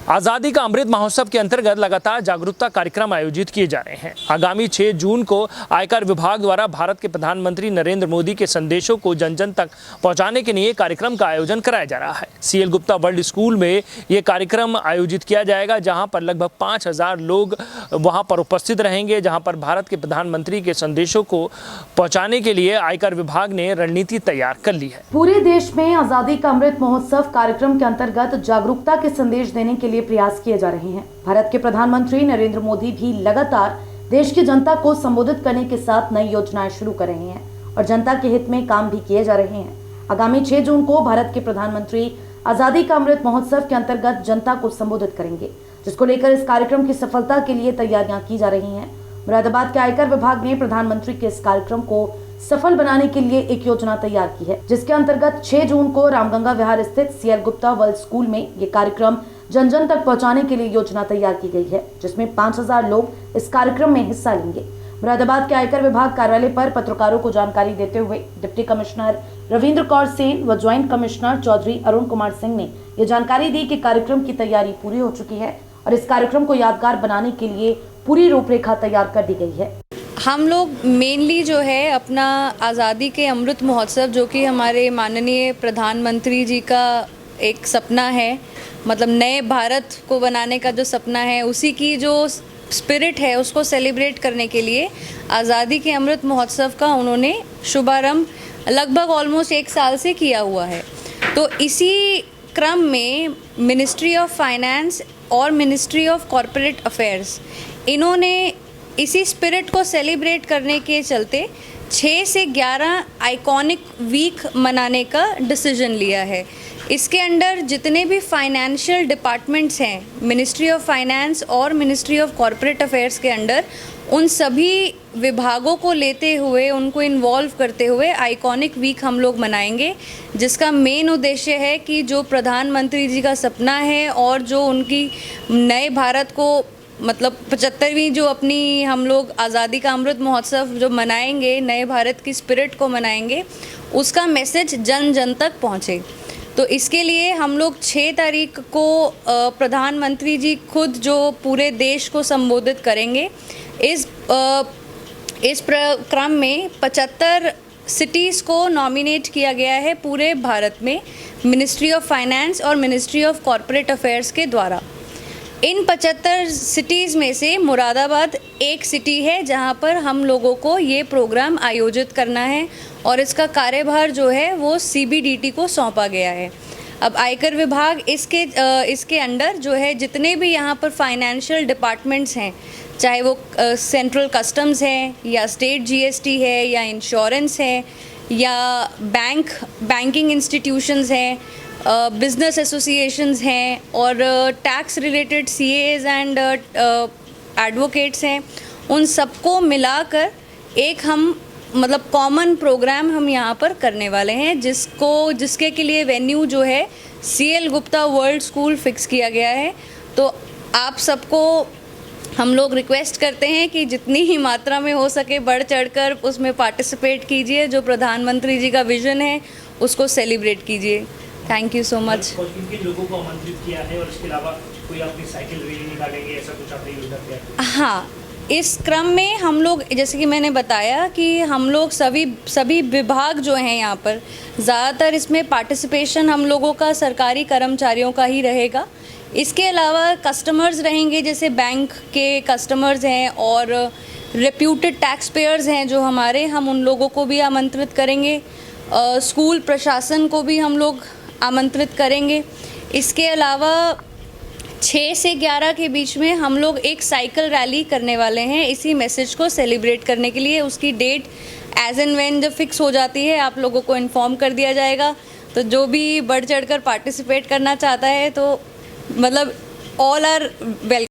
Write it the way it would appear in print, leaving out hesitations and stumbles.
आज़ादी का अमृत महोत्सव के अंतर्गत लगातार जागरूकता कार्यक्रम आयोजित किए जा रहे हैं। आगामी 6 जून को आयकर विभाग द्वारा भारत के प्रधानमंत्री नरेंद्र मोदी के संदेशों को जन जन तक पहुंचाने के लिए कार्यक्रम का आयोजन कराया जा रहा है। सीएल गुप्ता वर्ल्ड स्कूल में ये कार्यक्रम आयोजित किया जाएगा, जहां पर लगभग 5000 लोग वहां पर उपस्थित रहेंगे, जहां पर भारत के प्रधानमंत्री के संदेशों को पहुँचाने के लिए आयकर विभाग ने रणनीति तैयार कर ली है। पूरे देश में आज़ादी का अमृत महोत्सव कार्यक्रम के अंतर्गत जागरूकता के संदेश देने के लिए प्रयास किए जा रहे हैं। भारत के प्रधानमंत्री नरेंद्र मोदी भी लगातार देश की जनता को संबोधित करने के साथ नई योजनाएं शुरू कर रहे हैं और जनता के हित में काम भी किए जा रहे हैं। आगामी 6 जून को भारत के प्रधानमंत्री आज़ादी का अमृत महोत्सव के अंतर्गत जनता को संबोधित करेंगे, जिसको लेकर इस कार्यक्रम की सफलता के लिए तैयारियां की जा रही हैं। मुरादाबाद के आयकर विभाग ने प्रधानमंत्री के इस कार्यक्रम को सफल बनाने के लिए एक योजना तैयार की है, जिसके अंतर्गत 6 जून को रामगंगा विहार स्थित सीएल गुप्ता वर्ल्ड स्कूल में ये कार्यक्रम जन जन तक पहुंचाने के लिए योजना तैयार की गई है, जिसमें 5000 लोग इस कार्यक्रम में हिस्सा लेंगे। मुरादाबाद के आयकर विभाग कार्यालय पर पत्रकारों को जानकारी देते हुए डिप्टी कमिश्नर रविंद्र कौर सेन व ज्वाइंट कमिश्नर चौधरी अरुण कुमार सिंह ने ये जानकारी दी कि कार्यक्रम की तैयारी पूरी हो चुकी है और इस कार्यक्रम को यादगार बनाने के लिए पूरी रूपरेखा तैयार कर दी गई है। हम लोग मेनली जो है अपना आज़ादी के अमृत महोत्सव, जो कि हमारे माननीय प्रधानमंत्री जी का एक सपना है, मतलब नए भारत को बनाने का जो सपना है, उसी की जो स्पिरिट है उसको सेलिब्रेट करने के लिए आज़ादी के अमृत महोत्सव का उन्होंने शुभारंभ लगभग ऑलमोस्ट 1 साल से किया हुआ है। तो इसी क्रम में मिनिस्ट्री ऑफ फाइनेंस और मिनिस्ट्री ऑफ कॉरपोरेट अफेयर्स, इन्होंने इसी स्पिरिट को सेलिब्रेट करने के चलते 6 से 11 आइकॉनिक वीक मनाने का डिसीजन लिया है। इसके अंडर जितने भी फाइनेंशियल डिपार्टमेंट्स हैं, मिनिस्ट्री ऑफ फाइनेंस और मिनिस्ट्री ऑफ कॉरपोरेट अफेयर्स के अंडर, उन सभी विभागों को लेते हुए, उनको इन्वॉल्व करते हुए आइकॉनिक वीक हम लोग मनाएंगे, जिसका मेन उद्देश्य है कि जो प्रधानमंत्री जी का सपना है और जो उनकी नए भारत को, मतलब 75वीं जो अपनी हम लोग आज़ादी का अमृत महोत्सव जो मनाएंगे, नए भारत की स्पिरिट को मनाएंगे, उसका मैसेज जन जन तक पहुँचे। तो इसके लिए हम लोग 6 तारीख को प्रधानमंत्री जी खुद जो पूरे देश को संबोधित करेंगे। इस क्रम में 75 सिटीज़ को नॉमिनेट किया गया है पूरे भारत में, मिनिस्ट्री ऑफ फाइनेंस और मिनिस्ट्री ऑफ कॉरपोरेट अफेयर्स के द्वारा। इन 75 सिटीज़ में से मुरादाबाद एक सिटी है जहां पर हम लोगों को ये प्रोग्राम आयोजित करना है और इसका कार्यभार जो है वो सीबीडीटी को सौंपा गया है। अब आयकर विभाग इसके अंडर जो है जितने भी यहाँ पर फाइनेंशियल डिपार्टमेंट्स हैं, चाहे वो सेंट्रल कस्टम्स है या स्टेट जीएसटी है या इंश्योरेंस है या बैंकिंग इंस्टीट्यूशंस हैं, बिजनेस एसोसिएशंस हैं और tax related CEOs and advocates हैं, उन सबको मिलाकर एक हम मतलब कॉमन प्रोग्राम हम यहाँ पर करने वाले हैं, जिसके के लिए वेन्यू जो है CL Gupta world school fix किया गया है। तो आप सबको हम लोग रिक्वेस्ट करते हैं कि जितनी ही मात्रा में हो सके बढ़ चढ़कर उसमें पार्टिसिपेट कीजिए, जो प्रधानमंत्री जी का विजन है उसको सेलिब्रेट कीजिए। Thank you so much. किन लोगों को आमंत्रित किया है और इसके अलावा कोई अपनी साइकिल रैली निकालेंगे, ऐसा कुछ आपने योजना किया है? हाँ, इस क्रम में हम लोग, जैसे कि मैंने बताया कि हम लोग सभी विभाग जो हैं यहाँ पर, ज़्यादातर इसमें पार्टिसिपेशन हम लोगों का सरकारी कर्मचारियों का ही रहेगा। इसके अलावा कस्टमर्स रहेंगे, जैसे बैंक के कस्टमर्स हैं और रेप्यूटेड टैक्स पेयर्स हैं जो हमारे, हम उन लोगों को भी आमंत्रित करेंगे। स्कूल प्रशासन को भी हम लोग आमंत्रित करेंगे। इसके अलावा 6 से 11 के बीच में हम लोग एक साइकिल रैली करने वाले हैं, इसी मैसेज को सेलिब्रेट करने के लिए। उसकी डेट एज एंड व्हेन जब फिक्स हो जाती है आप लोगों को इन्फॉर्म कर दिया जाएगा। तो जो भी बढ़ चढ़कर पार्टिसिपेट करना चाहता है, तो मतलब ऑल आर वेलकम।